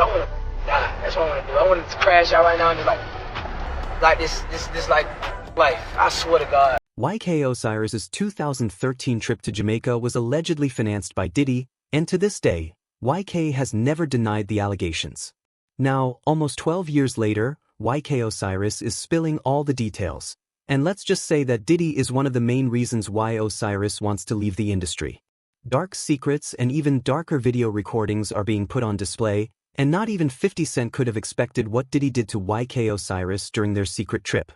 I want to die. That's what I want to do. I want to crash out right now and just like this like life. I swear to God. YK Osiris's 2013 trip to Jamaica was allegedly financed by Diddy, and to this day, YK has never denied the allegations. Now, almost 12 years later, YK Osiris is spilling all the details. And let's just say that Diddy is one of the main reasons why Osiris wants to leave the industry. Dark secrets and even darker video recordings are being put on display, and not even 50 Cent could have expected what Diddy did to YK Osiris during their secret trip.